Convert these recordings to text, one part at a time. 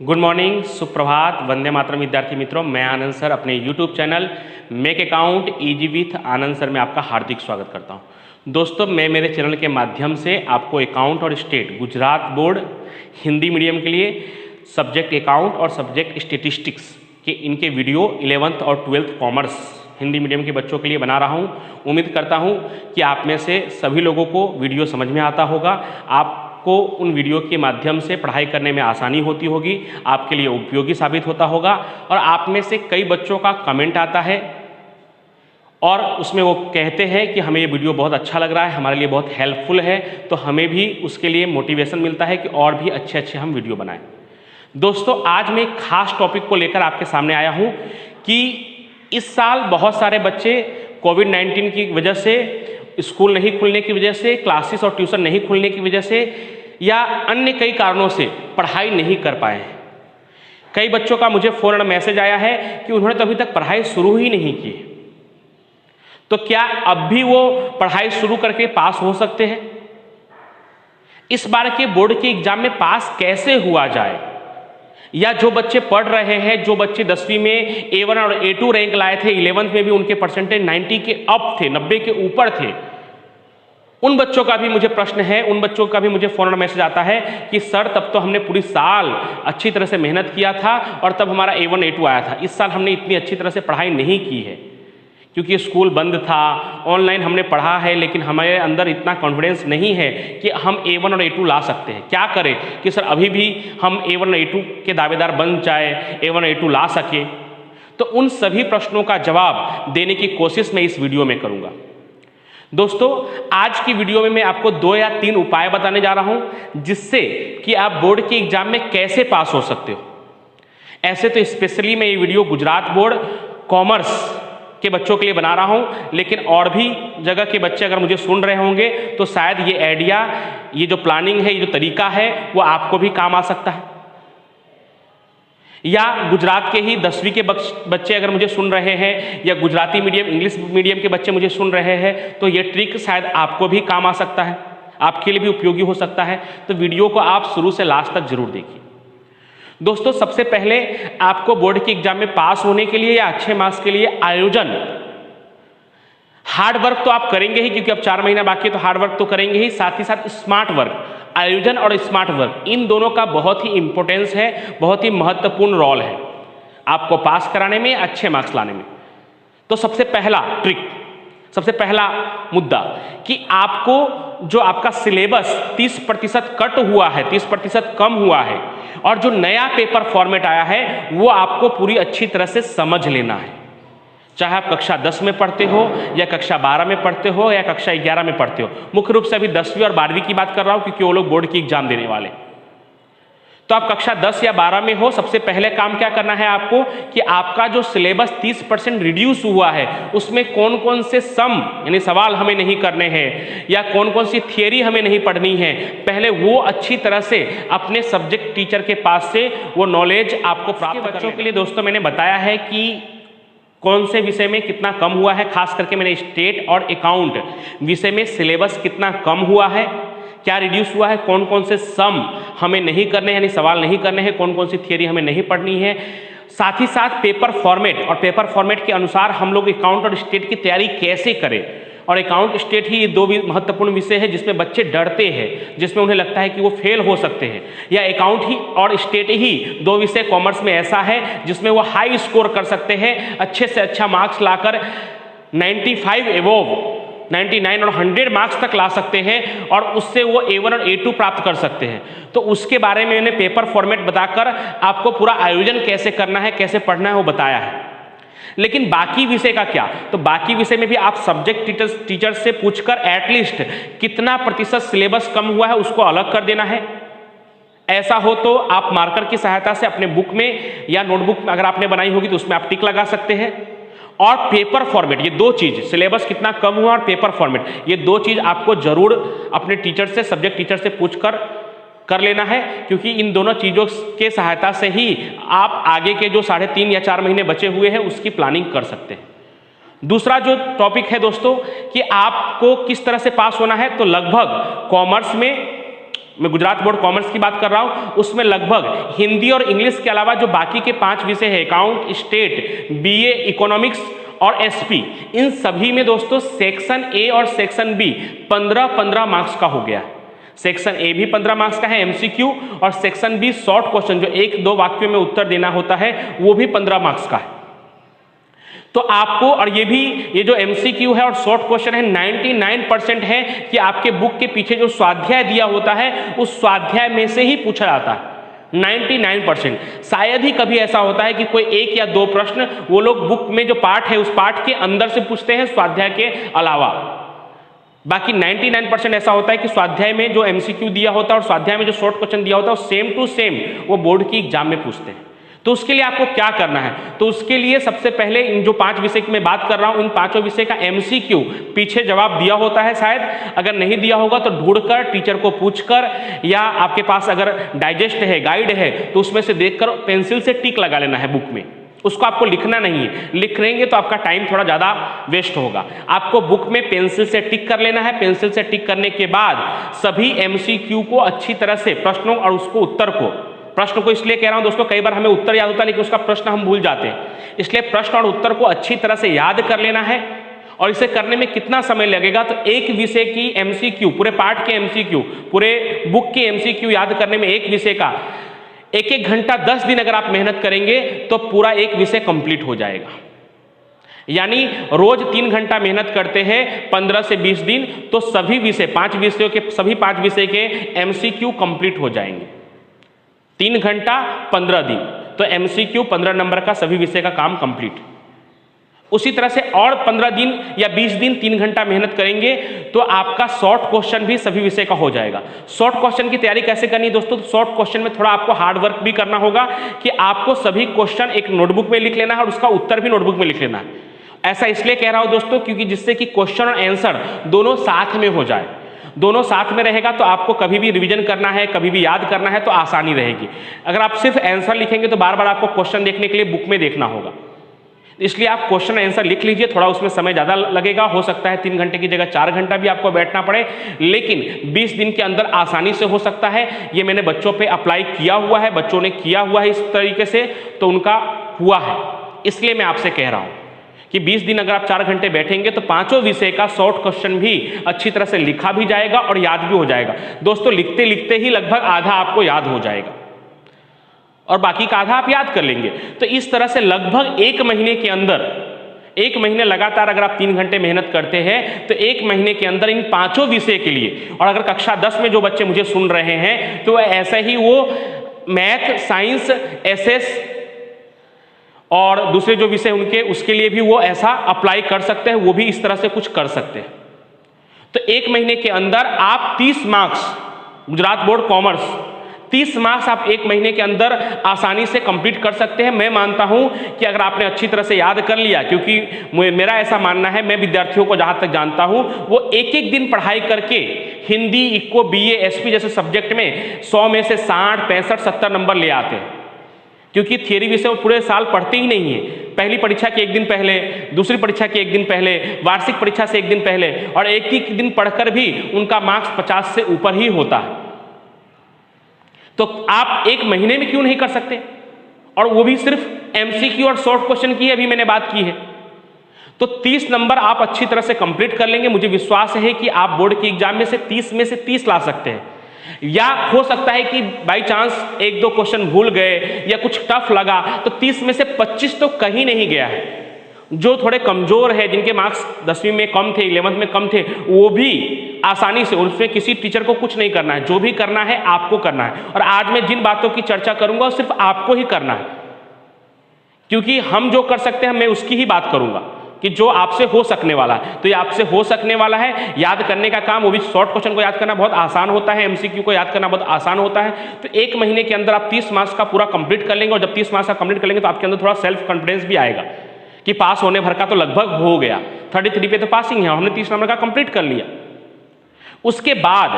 Good morning, सुप्रभात, वंदे मातरम विद्यार्थी मित्रों। मैं आनंद सर अपने YouTube channel make account easy with Anand sir में आपका हार्दिक स्वागत करता हूं। दोस्तों, मैं मेरे चैनल के माध्यम से आपको अकाउंट और state Gujarat board Hindi medium के लिए सब्जेक्ट अकाउंट और सब्जेक्ट स्टेटिस्टिक्स के इनके वीडियो 11th और 12th कॉमर्स हिंदी मीडियम के बच्चों के लिए बना रहा हूं। उम्मीद करता हूं कि आप में से सभी लोगों को वीडियो समझ में आता होगा। आपको उन वीडियो के माध्यम से पढ़ाई करने में आसानी होती होगी, आपके लिए उपयोगी साबित होता होगा। और आप में से कई बच्चों का कमेंट आता है और उसमें वो कहते हैं कि हमें ये वीडियो बहुत अच्छा लग रहा है, हमारे लिए बहुत हेल्पफुल है, तो हमें भी उसके लिए मोटिवेशन मिलता है कि और भी अच्छे अच्छे हम वीडियो बनाएं। दोस्तों, आज मैं एक खास टॉपिक को लेकर आपके सामने आया हूं कि इस साल बहुत सारे बच्चे कोविड-19 की वजह से, स्कूल नहीं खुलने की वजह से, क्लासेस और ट्यूशन नहीं खुलने की वजह से या अन्य कई कारणों से पढ़ाई नहीं कर पाए हैं। कई बच्चों का मुझे फ़ोन और मैसेज आया है कि उन्होंने तो अभी तक पढ़ाई शुरू ही नहीं की। तो क्या अब भी वो पढ़ाई शुरू करके पास हो सकते हैं? इस बार के बोर्ड के एग्जाम में पास कैसे हुआ जाए? या जो बच्चे पढ़ रहे हैं, जो बच्चे 10वीं में A1 और A2 रैंक लाए थे, 11th में भी उनके परसेंटेज 90 के अप थे, 90 के ऊपर थे, उन बच्चों का भी मुझे प्रश्न है, उन बच्चों का भी मुझे फ़ोन और मैसेज आता है कि सर तब तो हमने पूरी साल अच्छी तरह से मेहनत किया था और तब हमारा A1 A2 आया था। इस साल हमने इतनी अच्छी तरह से पढ़ाई नहीं की है क्योंकि स्कूल बंद था, ऑनलाइन हमने पढ़ा है, लेकिन हमारे अंदर इतना कॉन्फिडेंस नहीं है कि हम A1 और A2 ला सकते हैं। क्या करें कि सर अभी भी हम A1 और A2 के दावेदार बन जाए, A1 और A2 ला सके? तो उन सभी प्रश्नों का जवाब देने की कोशिश मैं इस वीडियो में करूँगा। दोस्तों, आज की वीडियो में मैं आपको 2 या 3 उपाय बताने जा रहा हूँ जिससे कि आप बोर्ड के एग्जाम में कैसे पास हो सकते हो। ऐसे तो स्पेशली मैं ये वीडियो गुजरात बोर्ड कॉमर्स के बच्चों के लिए बना रहा हूं, लेकिन और भी जगह के बच्चे अगर मुझे सुन रहे होंगे तो शायद ये आइडिया, ये जो प्लानिंग है, ये जो तरीका है, वो आपको भी काम आ सकता है। या गुजरात के ही 10वीं के बच्चे अगर मुझे सुन रहे हैं या गुजराती मीडियम, इंग्लिश मीडियम के बच्चे मुझे सुन रहे हैं तो ये ट्रिक शायद आपको भी काम आ सकता है, आपके लिए भी उपयोगी हो सकता है। तो वीडियो को आप शुरू से लास्ट तक जरूर देखिए। दोस्तों, सबसे पहले आपको बोर्ड के एग्जाम में पास होने के लिए या अच्छे मार्क्स के लिए आयोजन, हार्ड वर्क तो आप करेंगे ही क्योंकि अब 4 महीना बाकी है, तो हार्ड वर्क तो करेंगे ही, साथ ही साथ स्मार्ट वर्क, आयोजन और स्मार्ट वर्क, इन दोनों का बहुत ही इंपॉर्टेंस है, बहुत ही महत्वपूर्ण रोल है आपको पास कराने में, अच्छे मार्क्स लाने में। तो सबसे पहला ट्रिक, सबसे पहला मुद्दा कि आपको जो आपका सिलेबस 30% कट हुआ है, 30% कम हुआ है और जो नया पेपर फॉर्मेट आया है वो आपको पूरी अच्छी तरह से समझ लेना है। चाहे आप कक्षा 10 में पढ़ते हो या कक्षा 12 में पढ़ते हो या कक्षा 11 में पढ़ते हो। मुख्य रूप से अभी 10वीं और 12वीं की बात कर रहा हूं क्योंकि वो लोग बोर्ड की एग्जाम देने वाले। तो आप कक्षा 10 या 12 में हो, सबसे पहले काम क्या करना है आपको कि आपका जो सिलेबस 30% रिड्यूस हुआ है उसमें कौन कौन से सम यानी सवाल हमें नहीं करने हैं या कौन कौन सी थियरी हमें नहीं पढ़नी है, पहले वो अच्छी तरह से अपने सब्जेक्ट टीचर के पास से वो नॉलेज आपको प्राप्त करने। बच्चों के लिए दोस्तों मैंने बताया है कि कौन से विषय में कितना कम हुआ है, खास करके मैंने स्टेट और अकाउंट विषय में सिलेबस कितना कम हुआ है, क्या रिड्यूस हुआ है, कौन कौन से सम हमें नहीं करने यानी सवाल नहीं करने हैं, कौन कौन सी थियरी हमें नहीं पढ़नी है। साथ ही साथ पेपर फॉर्मेट, और पेपर फॉर्मेट के अनुसार हम लोग अकाउंट और स्टेट की तैयारी कैसे करें। और अकाउंट स्टेट ही ये 2 महत्वपूर्ण विषय है जिसमें बच्चे डरते हैं, जिसमें उन्हें लगता है कि वो फेल हो सकते हैं। या अकाउंट ही और स्टेट ही 2 विषय कॉमर्स में ऐसा है जिसमें वो हाई स्कोर कर सकते हैं, अच्छे से अच्छा मार्क्स लाकर 95 एबोव, 99 और 100 मार्क्स तक ला सकते हैं और उससे वो A1 और A2 प्राप्त कर सकते हैं। तो उसके बारे में मैंने पेपर फॉर्मेट बताकर आपको पूरा आयोजन कैसे करना है, कैसे पढ़ना है वो बताया है। लेकिन बाकी विषय का क्या? तो बाकी विषय में भी आप सब्जेक्ट टीचर से पूछकर एटलीस्ट कितना प्रतिशत सिलेबस कम हुआ है उसको अलग कर देना है। ऐसा हो तो आप मार्कर की सहायता से अपने बुक में या नोटबुक में अगर आपने बनाई होगी तो उसमें आप टिक लगा सकते हैं। और पेपर फॉर्मेट, ये 2 चीज, सिलेबस कितना कम हुआ और पेपर फॉर्मेट, ये 2 चीज आपको जरूर अपने टीचर से, सब्जेक्ट टीचर से पूछकर कर लेना है क्योंकि इन दोनों चीज़ों के सहायता से ही आप आगे के जो 3.5 या 4 महीने बचे हुए हैं उसकी प्लानिंग कर सकते हैं। दूसरा जो टॉपिक है दोस्तों कि आपको किस तरह से पास होना है, तो लगभग कॉमर्स में मैं गुजरात बोर्ड कॉमर्स की बात कर रहा हूं, उसमें लगभग हिंदी और इंग्लिश के अलावा जो बाकी के 5 विषय है, अकाउंट, स्टेट, बीए, इकोनॉमिक्स और एसपी, इन सभी में दोस्तों सेक्शन ए और सेक्शन बी 15-15 मार्क्स का हो गया। सेक्शन ए भी 15 मार्क्स का है एमसीक्यू, और सेक्शन बी शॉर्ट क्वेश्चन जो 1-2 वाक्यों में उत्तर देना होता है वो भी 15 मार्क्स का है। तो आपको, और ये जो एमसीक्यू है और शॉर्ट क्वेश्चन है 99% है कि आपके बुक के पीछे जो स्वाध्याय दिया होता है उस स्वाध्याय में से ही पूछा जाता है 99%। शायद ही कभी ऐसा होता है कि कोई 1 या 2 प्रश्न वो लोग बुक में जो पार्ट है उस पार्ट के अंदर से पूछते हैं स्वाध्याय के अलावा। बाकी 99% ऐसा होता है कि स्वाध्याय में जो एमसीक्यू दिया होता है और स्वाध्याय में जो शॉर्ट क्वेश्चन दिया होता है सेम टू सेम वो बोर्ड की एग्जाम में पूछते हैं। तो उसके लिए आपको क्या करना है, तो उसके लिए सबसे पहले इन जो 5 विषय की मैं बात कर रहा हूं, इन 5 विषय का एमसीक्यू पीछे जवाब दिया होता है शायद, अगर नहीं दिया होगा तो ढूंढकर टीचर को पूछकर, या आपके पास अगर डाइजेस्ट है, गाइड है, तो उसमें से देखकर पेंसिल से टिक लगा लेना है बुक में। उसको आपको लिखना नहीं है, लिख लेंगे तो आपका टाइम थोड़ा ज़्यादा वेस्ट होगा। आपको बुक में पेंसिल से टिक कर लेना है। पेंसिल से टिक करने के बाद सभी एमसीक्यू को अच्छी तरह से, प्रश्नों और उसको उत्तर को, प्रश्न को इसलिए कह रहा हूं दोस्तों, कई बार हमें उत्तर याद होता है लेकिन उसका प्रश्न हम भूल जाते हैं, इसलिए प्रश्न और उत्तर को अच्छी तरह से याद कर लेना है। और इसे करने में कितना समय लगेगा, तो एक विषय की एमसीक्यू, पूरे पार्ट के एमसीक्यू, पूरे बुक के एमसीक्यू याद करने में एक विषय का 1-1 घंटा 10 दिन अगर आप मेहनत करेंगे तो पूरा एक विषय कंप्लीट हो जाएगा। यानी रोज 3 घंटा मेहनत करते हैं 15 से 20 दिन, तो सभी विषय 5 विषयों के सभी 5 विषय के एमसीक्यू कंप्लीट हो जाएंगे। 3 घंटा 15 दिन, तो एमसीक्यू 15 नंबर का सभी विषय का काम कंप्लीट। उसी तरह से और 15 दिन या 20 दिन 3 घंटा मेहनत करेंगे तो आपका शॉर्ट क्वेश्चन भी सभी विषय का हो जाएगा। शॉर्ट क्वेश्चन की तैयारी कैसे करनी है दोस्तों, तो शॉर्ट क्वेश्चन में थोड़ा आपको हार्ड वर्क भी करना होगा कि आपको सभी क्वेश्चन एक नोटबुक में लिख लेना है और उसका उत्तर भी नोटबुक में लिख लेना है। ऐसा इसलिए कह रहा हूं दोस्तों क्योंकि जिससे कि क्वेश्चन और आंसर दोनों साथ में हो जाए। दोनों साथ में रहेगा तो आपको कभी भी रिवीजन करना है, कभी भी याद करना है तो आसानी रहेगी। अगर आप सिर्फ आंसर लिखेंगे तो बार बार आपको क्वेश्चन देखने के लिए बुक में देखना होगा। इसलिए आप क्वेश्चन आंसर लिख लीजिए, थोड़ा उसमें समय ज़्यादा लगेगा, हो सकता है 3 घंटे की जगह 4 घंटा भी आपको बैठना पड़े, लेकिन 20 दिन के अंदर आसानी से हो सकता है। ये मैंने बच्चों पे अप्लाई किया हुआ है, बच्चों ने किया हुआ है इस तरीके से, तो उनका हुआ है। इसलिए मैं आपसे कह रहा हूँ कि 20 दिन अगर आप 4 घंटे बैठेंगे तो 5 विषय का शॉर्ट क्वेश्चन भी अच्छी तरह से लिखा भी जाएगा और याद भी हो जाएगा। दोस्तों लिखते लिखते ही लगभग आधा आपको याद हो जाएगा और बाकी का आधा आप याद कर लेंगे। तो इस तरह से लगभग 1 महीने के अंदर, 1 महीने लगातार अगर आप 3 घंटे मेहनत करते हैं तो 1 महीने के अंदर इन 5 विषय के लिए, और अगर कक्षा 10 में जो बच्चे मुझे सुन रहे हैं तो ऐसे ही वो मैथ, साइंस, एसएस और दूसरे जो विषय उनके, उसके लिए भी वो ऐसा अप्लाई कर सकते हैं, वो भी इस तरह से कुछ कर सकते हैं। तो 1 महीने के अंदर आप 30 marks, Gujarat board commerce 30 marks आप 1 महीने के अंदर आसानी से कंप्लीट कर सकते हैं। मैं मानता हूं कि अगर आपने अच्छी तरह से याद कर लिया, क्योंकि मेरा ऐसा मानना है, मैं विद्यार्थियों को जहां तक जानता हूं वो एक दिन पढ़ाई करके हिंदी, इको, बीए, एसपी जैसे सब्जेक्ट में 100 में से 60, 65, 70 नंबर ले आते हैं। क्योंकि थियरी विषय वो पूरे साल पढ़ते ही नहीं है। पहली परीक्षा के 1 दिन पहले, दूसरी परीक्षा के 1 दिन पहले, वार्षिक परीक्षा से 1 दिन पहले, और एक ही दिन पढ़कर भी उनका मार्क्स 50 से ऊपर ही होता है। तो आप 1 महीने में क्यों नहीं कर सकते, और वो भी सिर्फ एमसीक्यू और शॉर्ट क्वेश्चन की अभी मैंने बात की है। तो 30 नंबर आप अच्छी तरह से कंप्लीट कर लेंगे। मुझे विश्वास है कि आप बोर्ड की एग्जाम में से 30 ला सकते हैं। या हो सकता है कि बाई चांस 1-2 क्वेश्चन भूल गए या कुछ टफ लगा, तो 30 में से 25 तो कहीं नहीं गया है। जो थोड़े कमजोर है, जिनके मार्क्स 10वीं में कम थे, 11th में कम थे, वो भी आसानी से, उसमें किसी टीचर को कुछ नहीं करना है। जो भी करना है आपको करना है। और आज मैं जिन बातों की चर्चा करूंगा वो सिर्फ आपको ही करना है, क्योंकि हम जो कर सकते हैं मैं उसकी ही बात करूंगा कि जो आपसे हो सकने वाला है। तो ये आपसे हो सकने वाला है। याद करने का काम, वो भी शॉर्ट क्वेश्चन को याद करना बहुत आसान होता है, एमसीक्यू को याद करना बहुत आसान होता है। तो 1 महीने के अंदर आप 30 मार्क्स का पूरा कंप्लीट कर लेंगे, और जब 30 मार्क्स का कंप्लीट कर लेंगे तो आपके अंदर थोड़ा सेल्फ कॉन्फिडेंस भी आएगा कि पास होने भर का तो लगभग हो गया। 33 पे तो पासिंग है, हमने 30 नंबर का कंप्लीट कर लिया। उसके बाद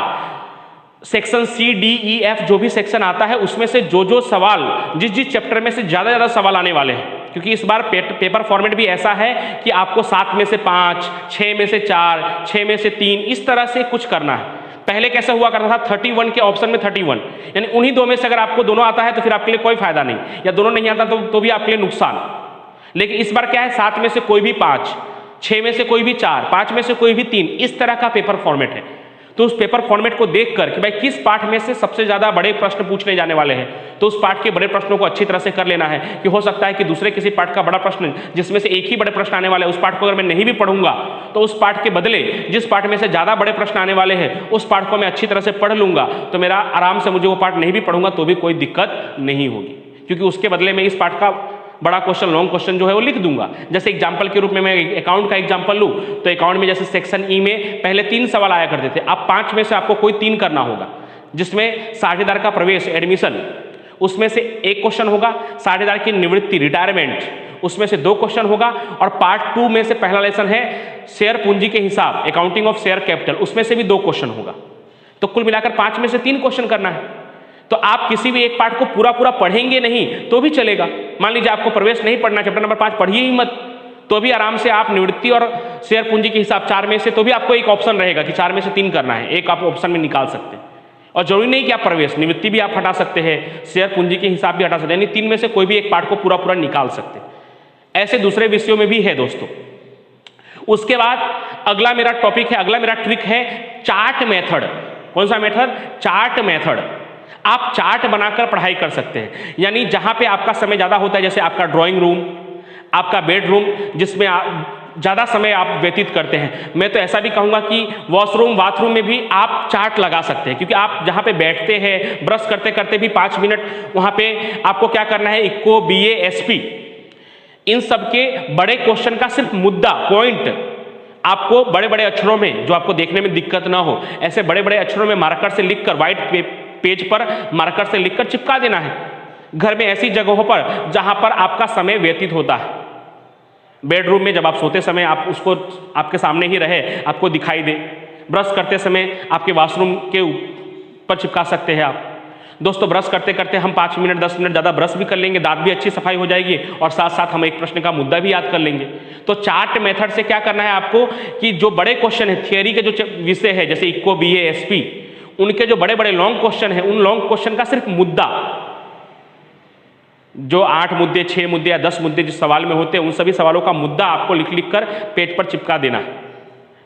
सेक्शन सी, डी, ई, एफ जो भी सेक्शन आता है उसमें से जो सवाल, जिस चैप्टर में से ज़्यादा सवाल आने वाले हैं, क्योंकि इस बार पेपर फॉर्मेट भी ऐसा है कि आपको 7 में से 5, 6 में से 4, 6 में से 3, इस तरह से कुछ करना है। पहले कैसे हुआ करता था, 31 के ऑप्शन में 31, यानी उन्हीं दो में से अगर आपको दोनों आता है तो फिर आपके लिए कोई फायदा नहीं, या दोनों नहीं आता तो भी आपके लिए नुकसान। लेकिन इस बार क्या है, 7 में से कोई भी 5, 6 में से कोई भी 4, 5 में से कोई भी 3, इस तरह का पेपर फॉर्मेट है। तो उस पेपर फॉर्मेट को देखकर कि भाई किस पार्ट में से सबसे ज्यादा बड़े प्रश्न पूछने जाने वाले हैं, तो उस पार्ट के बड़े प्रश्नों को अच्छी तरह से कर लेना है। कि हो सकता है कि दूसरे किसी पार्ट का बड़ा प्रश्न जिसमें से एक ही बड़े प्रश्न आने वाले है, उस पार्ट को अगर मैं नहीं भी पढ़ूंगा तो उस पार्ट के बदले जिस पार्ट में से ज्यादा बड़े प्रश्न आने वाले हैं उस पार्ट को मैं अच्छी तरह से पढ़ लूंगा, तो मेरा आराम से मुझे वो पार्ट नहीं भी पढ़ूंगा तो भी कोई दिक्कत नहीं होगी, क्योंकि उसके बदले में इस पार्ट का बड़ा क्वेश्चन, लॉन्ग क्वेश्चन जो है वो लिख दूंगा। जैसे एग्जाम्पल के रूप में मैं अकाउंट का एग्जाम्पल लूँ तो अकाउंट में जैसे सेक्शन ई में पहले 3 सवाल आया करते थे, अब 5 में से आपको कोई 3 करना होगा, जिसमें साझेदार का प्रवेश एडमिशन उसमें से 1 क्वेश्चन होगा, साझेदार की निवृत्ति रिटायरमेंट उसमें से 2 क्वेश्चन होगा, और पार्ट 2 में से पहला लेसन है शेयर पूंजी के हिसाब, अकाउंटिंग ऑफ शेयर कैपिटल, उसमें से भी 2 क्वेश्चन होगा। तो कुल मिलाकर 5 में से 3 क्वेश्चन करना है। तो आप किसी भी एक पार्ट को पूरा पढ़ेंगे नहीं तो भी चलेगा। मान लीजिए आपको प्रवेश नहीं पढ़ना, चैप्टर नंबर 5 पढ़िए ही मत, तो भी आराम से आप निवृत्ति और शेयर पूंजी के हिसाब 4 में से, तो भी आपको एक ऑप्शन रहेगा कि 4 में से 3 करना है, एक आप ऑप्शन में निकाल सकते हैं। और जरूरी नहीं कि आप प्रवेश, निवृत्ति भी आप हटा सकते हैं, शेयर पूंजी के हिसाब भी हटा सकते हैं, यानी 3 में से कोई भी एक पार्ट को पूरा निकाल सकते हैं। ऐसे दूसरे विषयों में भी है दोस्तों। उसके बाद अगला मेरा टॉपिक है, अगला मेरा ट्रिक है चार्ट मेथड। कौन सा मेथड? Chart method. आप चार्ट बनाकर पढ़ाई कर सकते हैं, यानी जहां पे आपका समय ज्यादा होता है, जैसे आपका ड्राइंग रूम, आपका बेडरूम, जिसमें ज्यादा समय आप व्यतीत करते हैं। मैं तो ऐसा भी कहूंगा कि वॉशरूम, बाथरूम में भी आप चार्ट लगा सकते हैं, क्योंकि आप जहां पे बैठते हैं, ब्रश करते करते भी 5 मिनट वहां पे आपको क्या करना है, इक्को, बीए, एसपी, इन सब के बड़े क्वेश्चन का सिर्फ मुद्दा, पॉइंट आपको बड़े बड़े अक्षरों में, जो आपको देखने में दिक्कत ना हो, ऐसे बड़े बड़े अक्षरों में मार्कर से लिखकर, व्हाइट पेज पर मार्कर से लिखकर चिपका देना है घर में ऐसी जगहों पर जहां पर आपका समय व्यतीत होता है। बेडरूम में जब आप सोते समय आप उसको आपके सामने ही रहे, आपको दिखाई दे। ब्रश करते समय आपके वॉशरूम के ऊपर चिपका सकते हैं आप। दोस्तों, ब्रश करते करते हम 5 मिनट 10 मिनट ज़्यादा ब्रश भी कर लेंगे, दांत भी अच्छी सफाई हो जाएगी, और साथ साथ हम एक प्रश्न का मुद्दा भी याद कर लेंगे। तो चार्ट मेथड से क्या करना है आपको कि जो बड़े क्वेश्चन है, थियरी के जो विषय है, जैसे इक्को, बीए, एसपी, उनके जो बड़े बड़े लॉन्ग क्वेश्चन है, उन लॉन्ग क्वेश्चन का सिर्फ मुद्दा, जो 8 मुद्दे, 6 मुद्दे या 10 मुद्दे जिस सवाल में होते हैं, उन सभी सवालों का मुद्दा आपको लिख लिख कर पेज पर चिपका देना है।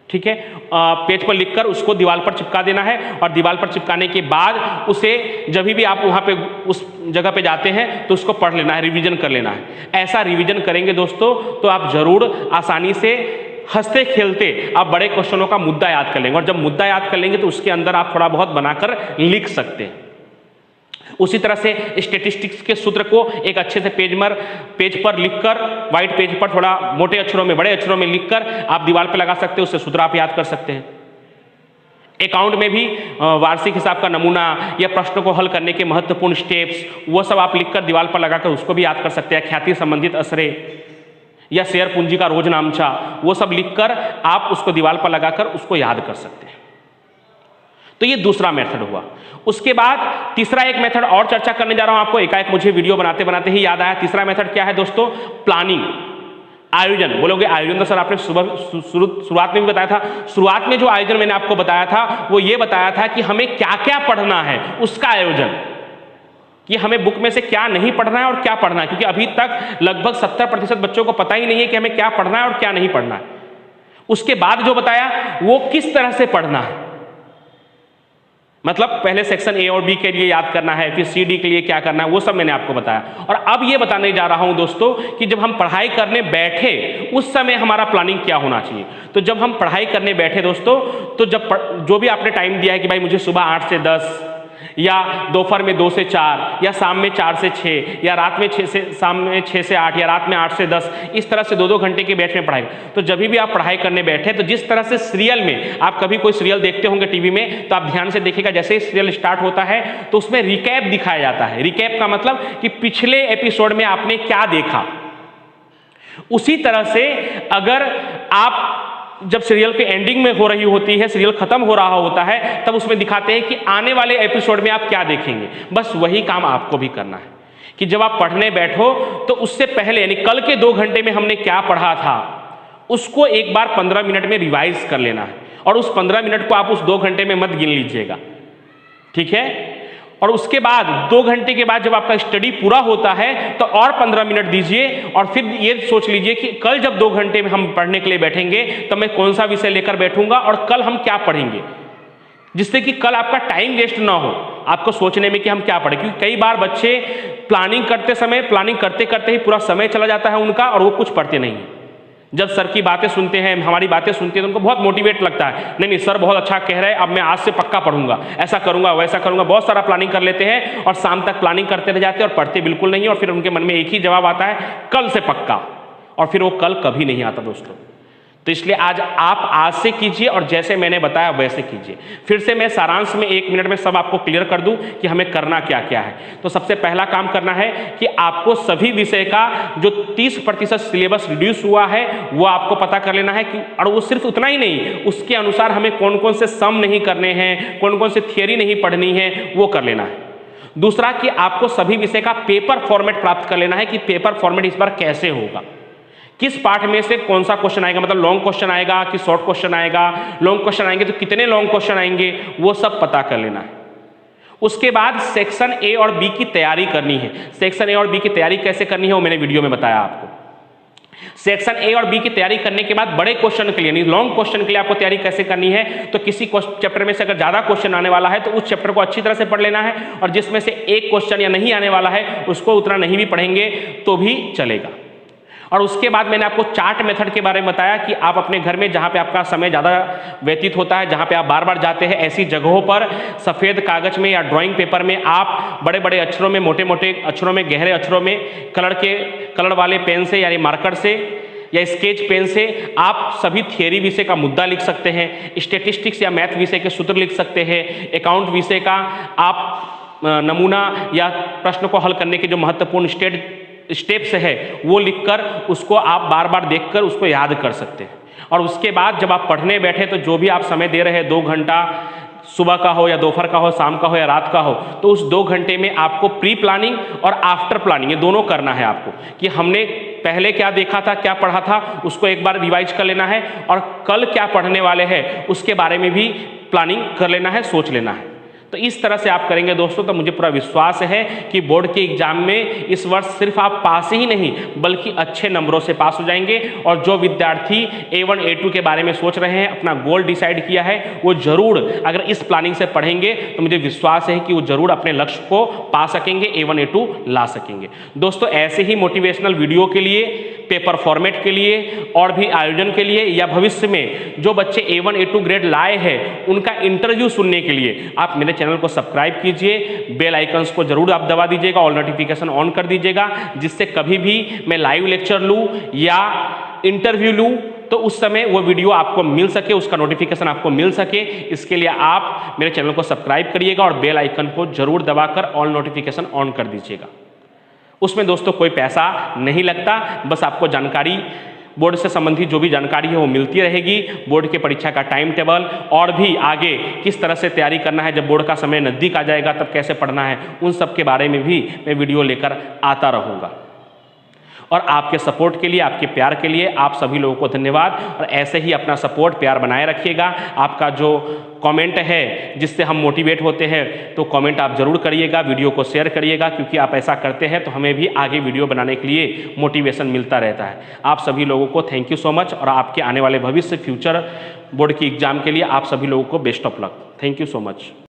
ठीक है, पेज पर लिखकर उसको दीवार पर चिपका देना है, और दीवार पर चिपकाने के बाद उसे जब भी आप वहां पे उस जगह पे जाते हैं तो उसको पढ़ लेना है, रिवीजन कर लेना है। ऐसा रिवीजन करेंगे दोस्तों तो आप जरूर आसानी से हंसते खेलते आप बड़े क्वेश्चनों का मुद्दा याद कर लेंगे, और जब मुद्दा याद कर लेंगे तो उसके अंदर आप थोड़ा बहुत बनाकर लिख सकते हैं। उसी तरह से स्टैटिस्टिक्स के सूत्र को एक अच्छे से पेज पर लिखकर, व्हाइट पेज पर थोड़ा मोटे अक्षरों में, बड़े अक्षरों में लिखकर आप दीवार पर लगा सकते हैं, उससे सूत्र आप याद कर सकते हैं। अकाउंट में भी वार्षिक हिसाब का नमूना या प्रश्नों को हल करने के महत्वपूर्ण स्टेप्स, वो सब आप लिखकर दीवार पर लगाकर उसको भी याद कर सकते हैं। ख्याति संबंधित असरे या शेयर पूंजी का रोज नामचा, वो सब लिखकर आप उसको दीवार पर लगाकर उसको याद कर सकते हैं। तो ये दूसरा मेथड हुआ। उसके बाद तीसरा एक मेथड और चर्चा करने जा रहा हूं आपको, एकाएक मुझे वीडियो बनाते बनाते ही याद आया। तीसरा मेथड क्या है दोस्तों? प्लानिंग, आयोजन। बोलोगे आयोजन तो सर आपने शुरुआत में भी बताया था। शुरुआत में जो आयोजन मैंने आपको बताया था वो ये बताया था कि हमें क्या क्या पढ़ना है, उसका आयोजन, कि हमें बुक में से क्या नहीं पढ़ना है और क्या पढ़ना है, क्योंकि अभी तक लगभग 70% बच्चों को पता ही नहीं है कि हमें क्या पढ़ना है और क्या नहीं पढ़ना है। उसके बाद जो बताया वो किस तरह से पढ़ना है, मतलब पहले सेक्शन ए और बी के लिए याद करना है, फिर सी डी के लिए क्या करना है, वो सब मैंने आपको बताया। और अब ये बताने जा रहा हूं दोस्तों कि जब हम पढ़ाई करने बैठे उस समय हमारा प्लानिंग क्या होना चाहिए। तो जब हम पढ़ाई करने बैठे दोस्तों, तो जब जो भी आपने टाइम दिया है कि भाई मुझे सुबह 8 से 10 या दोपहर में 2 से 4 या शाम में 4 से 6 या रात में 6 से शाम में 6 से 8 या रात में 8 से 10, इस तरह से 2-2 घंटे के बैच में पढ़ाई। तो जब भी आप पढ़ाई करने बैठे तो जिस तरह से सीरियल में, आप कभी कोई सीरियल देखते होंगे टीवी में, तो आप ध्यान से देखिएगा जैसे ही सीरियल स्टार्ट होता है तो उसमें रिकैप दिखाया जाता है। रिकैप का मतलब कि पिछले एपिसोड में आपने क्या देखा। उसी तरह से अगर आप जब सीरियल की एंडिंग में हो रही होती है, सीरियल खत्म हो रहा होता है, तब उसमें दिखाते हैं कि आने वाले एपिसोड में आप क्या देखेंगे। बस वही काम आपको भी करना है कि जब आप पढ़ने बैठो तो उससे पहले, यानी कल के 2 घंटे में हमने क्या पढ़ा था, उसको एक बार 15 मिनट में रिवाइज कर लेना है, और उस 15 मिनट को आप उस 2 घंटे में मत गिन लीजिएगा, ठीक है। और उसके बाद 2 घंटे के बाद जब आपका स्टडी पूरा होता है तो और 15 मिनट दीजिए, और फिर ये सोच लीजिए कि कल जब 2 घंटे में हम पढ़ने के लिए बैठेंगे तो मैं कौन सा विषय लेकर बैठूंगा और कल हम क्या पढ़ेंगे, जिससे कि कल आपका टाइम वेस्ट ना हो आपको सोचने में कि हम क्या पढ़ें। क्योंकि कई बार बच्चे प्लानिंग करते करते ही पूरा समय चला जाता है उनका, और वो कुछ पढ़ते नहीं हैं। जब सर की बातें सुनते हैं, हमारी बातें सुनते हैं, तो उनको बहुत मोटिवेट लगता है, नहीं सर बहुत अच्छा कह रहे हैं, अब मैं आज से पक्का पढ़ूंगा, ऐसा करूंगा वैसा करूंगा, बहुत सारा प्लानिंग कर लेते हैं और शाम तक प्लानिंग करते रह जाते हैं और पढ़ते बिल्कुल नहीं, और फिर उनके मन में एक ही जवाब आता है, कल से पक्का, और फिर वो कल कभी नहीं आता दोस्तों। तो इसलिए आज से कीजिए और जैसे मैंने बताया वैसे कीजिए। फिर से मैं सारांश में 1 मिनट में सब आपको क्लियर कर दूं कि हमें करना क्या क्या है। तो सबसे पहला काम करना है कि आपको सभी विषय का जो 30% सिलेबस रिड्यूस हुआ है वो आपको पता कर लेना है कि, और वो सिर्फ उतना ही नहीं, उसके अनुसार हमें कौन कौन से सम नहीं करने हैं, कौन कौन से थियरी नहीं पढ़नी है, वो कर लेना है। दूसरा कि आपको सभी विषय का पेपर फॉर्मेट प्राप्त कर लेना है कि पेपर फॉर्मेट इस बार कैसे होगा, किस पार्ट में से कौन सा क्वेश्चन आएगा, मतलब लॉन्ग क्वेश्चन आएगा कि शॉर्ट क्वेश्चन आएगा, लॉन्ग क्वेश्चन आएंगे तो कितने लॉन्ग क्वेश्चन आएंगे, वो सब पता कर लेना है। उसके बाद सेक्शन ए और बी की तैयारी करनी है। सेक्शन ए और बी की तैयारी कैसे करनी है वो मैंने वीडियो में बताया आपको। सेक्शन ए और बी की तैयारी करने के बाद बड़े क्वेश्चन के लिए, नहीं लॉन्ग क्वेश्चन के लिए आपको तैयारी कैसे करनी है, तो किसी चैप्टर में से अगर ज़्यादा क्वेश्चन आने वाला है तो उस चैप्टर को अच्छी तरह से पढ़ लेना है, और जिसमें से एक क्वेश्चन या नहीं आने वाला है उसको उतना नहीं भी पढ़ेंगे तो भी चलेगा। और उसके बाद मैंने आपको चार्ट मेथड के बारे में बताया कि आप अपने घर में जहाँ पे आपका समय ज़्यादा व्यतीत होता है, जहाँ पे आप बार बार जाते हैं, ऐसी जगहों पर सफ़ेद कागज़ में या ड्राइंग पेपर में आप बड़े बड़े अक्षरों में, मोटे मोटे अक्षरों में, गहरे अक्षरों में कलर वाले पेन से यानी मार्कर से या स्केच पेन से आप सभी थियरी विषय का मुद्दा लिख सकते हैं, स्टैटिस्टिक्स या मैथ विषय के सूत्र लिख सकते हैं, अकाउंट विषय का आप नमूना या प्रश्न को हल करने के जो महत्वपूर्ण स्टेप्स है वो लिखकर उसको आप बार बार देखकर उसको याद कर सकते हैं। और उसके बाद जब आप पढ़ने बैठे तो जो भी आप समय दे रहे हैं, 2 घंटा सुबह का हो या दोपहर का हो, शाम का हो या रात का हो, तो उस 2 घंटे में आपको प्री प्लानिंग और आफ्टर प्लानिंग ये दोनों करना है आपको, कि हमने पहले क्या देखा था, क्या पढ़ा था, उसको एक बार रिवाइज कर लेना है, और कल क्या पढ़ने वाले हैं उसके बारे में भी प्लानिंग कर लेना है, सोच लेना है। तो इस तरह से आप करेंगे दोस्तों तो मुझे पूरा विश्वास है कि बोर्ड के एग्जाम में इस वर्ष सिर्फ आप पास ही नहीं बल्कि अच्छे नंबरों से पास हो जाएंगे। और जो विद्यार्थी A1 A2 के बारे में सोच रहे हैं, अपना गोल डिसाइड किया है, वो जरूर अगर इस प्लानिंग से पढ़ेंगे तो मुझे विश्वास है कि वो जरूर अपने लक्ष्य को पा सकेंगे, A1 A2 ला सकेंगे। दोस्तों ऐसे ही मोटिवेशनल वीडियो के लिए, पेपर फॉर्मेट के लिए और भी आयोजन के लिए, या भविष्य में जो बच्चे A1 A2 ग्रेड लाए हैं उनका इंटरव्यू सुनने के लिए आप मेरे चैनल को सब्सक्राइब कीजिए, बेल आइकन्स को जरूर आप दबा दीजिएगा, ऑल नोटिफिकेशन ऑन कर दीजिएगा, जिससे कभी भी मैं लाइव लेक्चर लूँ या इंटरव्यू लूँ तो उस समय वो वीडियो आपको मिल सके, उसका नोटिफिकेशन आपको मिल सके। इसके लिए आप मेरे चैनल को सब्सक्राइब करिएगा और बेल आइकन को जरूर दबाकर ऑल नोटिफिकेशन ऑन कर दीजिएगा। उसमें दोस्तों कोई पैसा नहीं लगता, बस आपको जानकारी, बोर्ड से संबंधित जो भी जानकारी है वो मिलती रहेगी। बोर्ड के परीक्षा का टाइम टेबल और भी आगे किस तरह से तैयारी करना है, जब बोर्ड का समय नज़दीक आ जाएगा तब कैसे पढ़ना है, उन सब के बारे में भी मैं वीडियो लेकर आता रहूँगा। और आपके सपोर्ट के लिए, आपके प्यार के लिए आप सभी लोगों को धन्यवाद। और ऐसे ही अपना सपोर्ट, प्यार बनाए रखिएगा। आपका जो कमेंट है जिससे हम मोटिवेट होते हैं तो कमेंट आप जरूर करिएगा, वीडियो को शेयर करिएगा, क्योंकि आप ऐसा करते हैं तो हमें भी आगे वीडियो बनाने के लिए मोटिवेशन मिलता रहता है। आप सभी लोगों को थैंक यू सो मच, और आपके आने वाले भविष्य फ्यूचर बोर्ड की एग्जाम के लिए आप सभी लोगों को best of luck. Thank you so much.